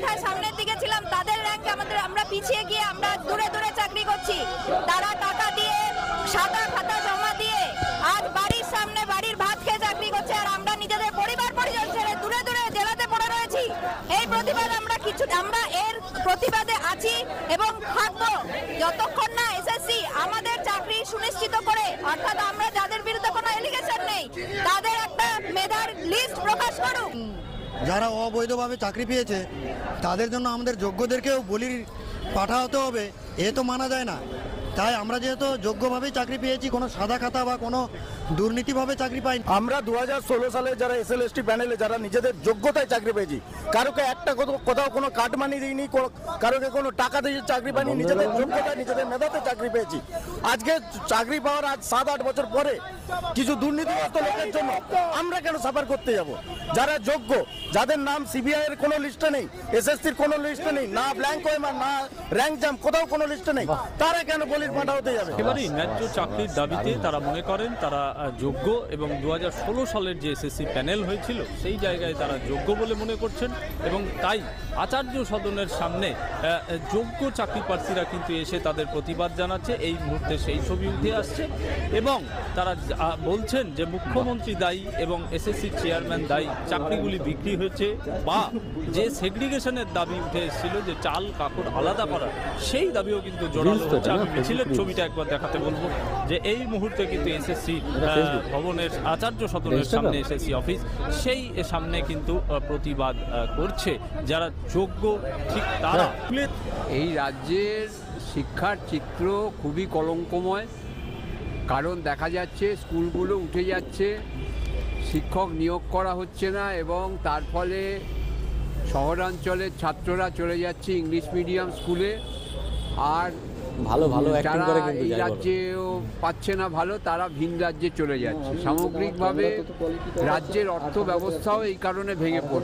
মেধায় সামনের দিকে ছিলাম তাদের র্যাঙ্কে আমরা পিছিয়ে গিয়ে আমরা দূরে দূরে চাকরি করছি। তারা টাকা দিয়ে সাদা খাতা জমা দিয়ে আজ বাড়ির সামনে বাড়ির ভাত খেয়ে চাকরি করছে, আর আমরা নিজেদের পরিবার পরিজন ছেড়ে দূরে দূরে জেলাতে পড়ে রয়েছি। এই প্রতিবাদ আমরা এর প্রতিবাদে আছি এবং থাকবো যতক্ষণ না এসএসসি আমাদের চাকরি সুনিশ্চিত করে, অর্থাৎ আমরা যাদের বিরুদ্ধে কোনো এলিগেশন নেই তাদের একটা মেধার লিস্ট প্রকাশ করুক। যারা অবৈধভাবে চাকরি পেয়েছে তাদের জন্য আমাদের যোগ্যদেরকেও বলির পাঠাতে হবে, এ তো মানা যায় না। তাই আমরা যেহেতু যোগ্যভাবেই চাকরি পেয়েছি, কোনো সাদা খাতা বা কোনো দুর্নীতিভাবে চাকরি পাইনি। আমরা 2016 সালে যারা এসএলএসটি প্যানেলে যারা নিজেদের যোগ্যতায় চাকরি পেয়েছি, কারোকে একটা কোথাও কোনো কাটমানি দিইনি, কারোকে কোনো টাকা দিয়ে চাকরি পাইনি, নিজেদের যোগ্যতায় নিজেদের মেধাতে চাকরি পেয়েছি। আজকে চাকরি পাওয়ার আজ 7-8 বছর পরে কিছু দুর্নীতিগ্রস্ত লোকের জন্য আমরা কেন সাফার করতে যাব? যারা যোগ্য, যাদের নাম সিবিআই এর কোনো লিস্টে নেই, এসএসসির কোনো লিস্টে নেই, না ব্ল্যাঙ্ক ওয়েমার না র্যাঙ্ক জাম কোথাও কোনো লিস্টে নেই, তারা কেন বলির পাঠা হতে যাবে? একেবারেই ন্যায্য চাকরির দাবিতে তারা মনে করেন তারা যোগ্য, এবং 2016 সালের যে এসএসসি প্যানেল হয়েছিল সেই জায়গায় তারা যোগ্য বলে মনে করছেন, এবং তাই আচার্য সদনের সামনে যোগ্য চাকরি প্রার্থীরা কিন্তু এসে তাদের প্রতিবাদ জানাচ্ছে। এই মুহূর্তে সেই ছবি উঠে আসছে এবং তারা বলছেন যে মুখ্যমন্ত্রী দায়ী এবং এসএসসি চেয়ারম্যান দায়ী, চাকরিগুলি বিক্রি হয়েছে, বা যে সেগ্রিগেশনের দাবি উঠে এসেছিল যে চাল কাপড় আলাদা করা, সেই দাবিও কিন্তু জোরালো হচ্ছে। আমি মিছিলের ছবিটা একবার দেখাতে বলবো যে এই মুহূর্তে কিন্তু এসএসসি ভবনের আচার্য সদনের সামনে এসএসসি অফিস, সেই সামনে কিন্তু প্রতিবাদ করছে যারা যোগ্য, ঠিক তারা। এই রাজ্যের শিক্ষার চিত্র খুবই কলঙ্কময়, কারণ দেখা যাচ্ছে স্কুলগুলো উঠে যাচ্ছে, শিক্ষক নিয়োগ করা হচ্ছে না, এবং তার ফলে শহরাঞ্চলের ছাত্ররা চলে যাচ্ছে ইংলিশ মিডিয়াম স্কুলে, আর যারা এই রাজ্যেও পাচ্ছে না ভালো, তারা ভিন রাজ্যে চলে যাচ্ছে। সামগ্রিকভাবে রাজ্যের অর্থ ব্যবস্থাও এই কারণে ভেঙে পড়ছে।